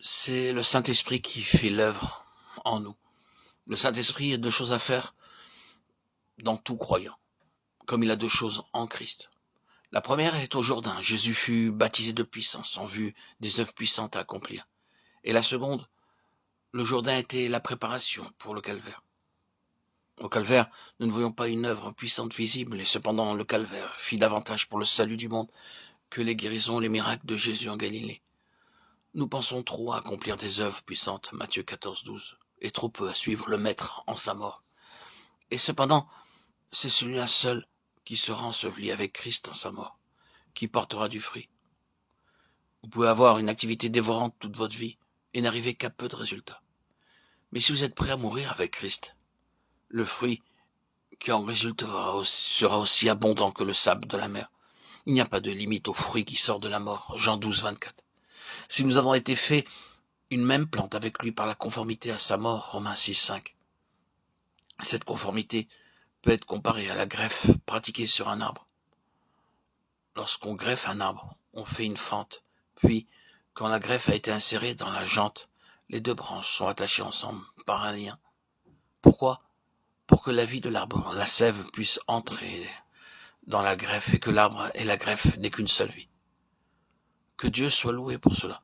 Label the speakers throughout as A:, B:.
A: C'est le Saint-Esprit qui fait l'œuvre en nous. Le Saint-Esprit a deux choses à faire dans tout croyant, comme il a deux choses en Christ. La première est au Jourdain. Jésus fut baptisé de puissance en vue des œuvres puissantes à accomplir. Et la seconde, le Jourdain était la préparation pour le calvaire. Au calvaire, nous ne voyons pas une œuvre puissante visible, et cependant le calvaire fit davantage pour le salut du monde que les guérisons et les miracles de Jésus en Galilée. Nous pensons trop à accomplir des œuvres puissantes, Matthieu 14, 12, et trop peu à suivre le Maître en sa mort. Et cependant, c'est celui-là seul qui sera enseveli avec Christ en sa mort, qui portera du fruit. Vous pouvez avoir une activité dévorante toute votre vie et n'arriver qu'à peu de résultats. Mais si vous êtes prêt à mourir avec Christ, le fruit qui en résultera sera aussi abondant que le sable de la mer. Il n'y a pas de limite au fruit qui sort de la mort, Jean 12, 24. Si nous avons été faits une même plante avec lui par la conformité à sa mort, Romains 6, 5. Cette conformité peut être comparée à la greffe pratiquée sur un arbre. Lorsqu'on greffe un arbre, on fait une fente, puis, quand la greffe a été insérée dans la jante, les deux branches sont attachées ensemble par un lien. Pourquoi ? Pour que la vie de l'arbre, la sève, puisse entrer dans la greffe et que l'arbre et la greffe n'aient qu'une seule vie. Que Dieu soit loué pour cela.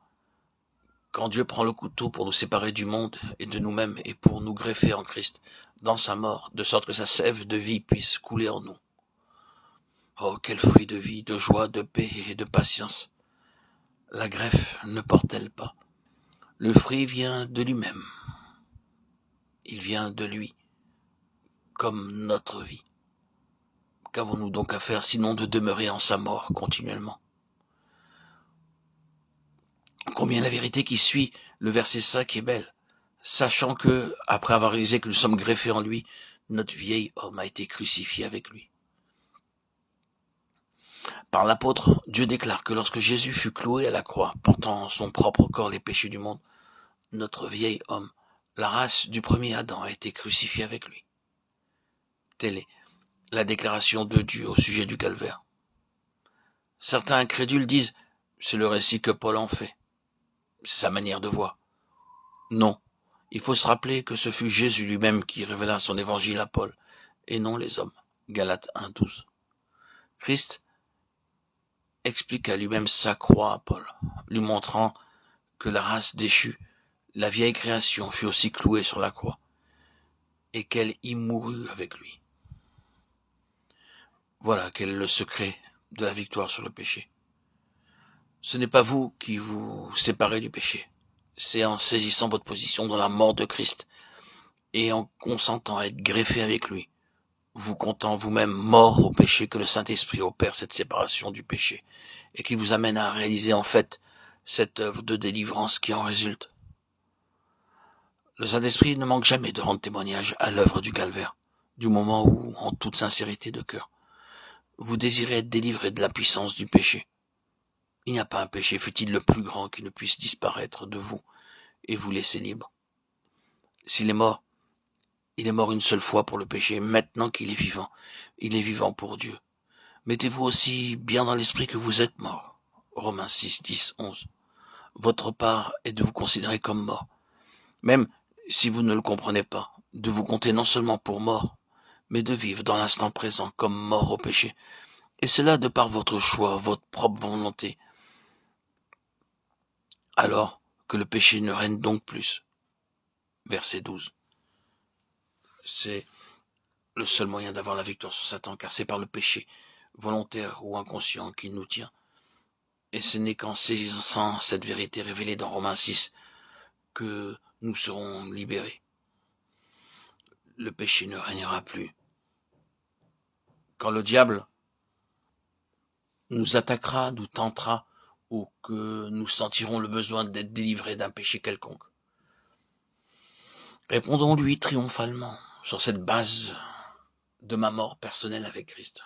A: Quand Dieu prend le couteau pour nous séparer du monde et de nous-mêmes et pour nous greffer en Christ, dans sa mort, de sorte que sa sève de vie puisse couler en nous. Oh, quel fruit de vie, de joie, de paix et de patience. La greffe ne porte-t-elle pas? Le fruit vient de lui-même. Il vient de lui, comme notre vie. Qu'avons-nous donc à faire sinon de demeurer en sa mort continuellement? Combien la vérité qui suit le verset 5 est belle, sachant que, après avoir réalisé que nous sommes greffés en lui, notre vieil homme a été crucifié avec lui. Par l'apôtre, Dieu déclare que lorsque Jésus fut cloué à la croix, portant en son propre corps les péchés du monde, notre vieil homme, la race du premier Adam, a été crucifiée avec lui. Telle est la déclaration de Dieu au sujet du calvaire. Certains incrédules disent, c'est le récit que Paul en fait. C'est sa manière de voir. Non, il faut se rappeler que ce fut Jésus lui-même qui révéla son évangile à Paul, et non les hommes. Galates 1, 12. Christ expliqua lui-même sa croix à Paul, lui montrant que la race déchue, la vieille création, fut aussi clouée sur la croix, et qu'elle y mourut avec lui. Voilà quel est le secret de la victoire sur le péché. Ce n'est pas vous qui vous séparez du péché, c'est en saisissant votre position dans la mort de Christ, et en consentant à être greffé avec lui, vous comptant vous-même mort au péché, que le Saint-Esprit opère cette séparation du péché, et qui vous amène à réaliser en fait cette œuvre de délivrance qui en résulte. Le Saint-Esprit ne manque jamais de rendre témoignage à l'œuvre du calvaire, du moment où, en toute sincérité de cœur, vous désirez être délivré de la puissance du péché. Il n'y a pas un péché, fût-il le plus grand, qui ne puisse disparaître de vous et vous laisser libre. S'il est mort, il est mort une seule fois pour le péché. Maintenant qu'il est vivant pour Dieu. Mettez-vous aussi bien dans l'esprit que vous êtes mort. Romains 6, 10, 11. Votre part est de vous considérer comme mort. Même si vous ne le comprenez pas, de vous compter non seulement pour mort, mais de vivre dans l'instant présent comme mort au péché. Et cela de par votre choix, votre propre volonté. Alors que le péché ne règne donc plus. Verset 12. C'est le seul moyen d'avoir la victoire sur Satan, car c'est par le péché, volontaire ou inconscient, qu'il nous tient. Et ce n'est qu'en saisissant cette vérité révélée dans Romains 6 que nous serons libérés. Le péché ne régnera plus. Quand le diable nous attaquera, nous tentera, ou que nous sentirons le besoin d'être délivrés d'un péché quelconque, répondons-lui triomphalement sur cette base de ma mort personnelle avec Christ.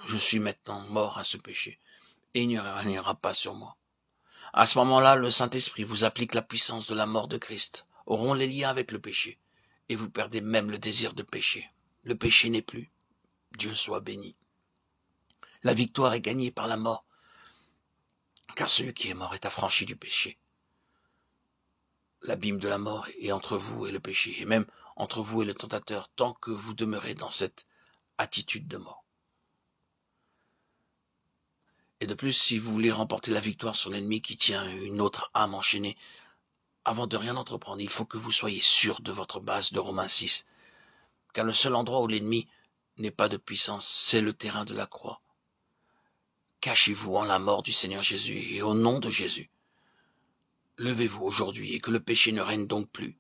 A: Je suis maintenant mort à ce péché, et il ne régnera pas sur moi. À ce moment-là, le Saint-Esprit vous applique la puissance de la mort de Christ, auront les liens avec le péché, et vous perdez même le désir de pécher. Le péché n'est plus. Dieu soit béni. La victoire est gagnée par la mort, car celui qui est mort est affranchi du péché. l'abîme de la mort est entre vous et le péché, et même entre vous et le tentateur, tant que vous demeurez dans cette attitude de mort. Et de plus, si vous voulez remporter la victoire sur l'ennemi qui tient une autre âme enchaînée, avant de rien entreprendre, il faut que vous soyez sûr de votre base de Romains 6, car le seul endroit où l'ennemi n'est pas de puissance, c'est le terrain de la croix. Cachez-vous en la mort du Seigneur Jésus et au nom de Jésus. Levez-vous aujourd'hui et que le péché ne règne donc plus.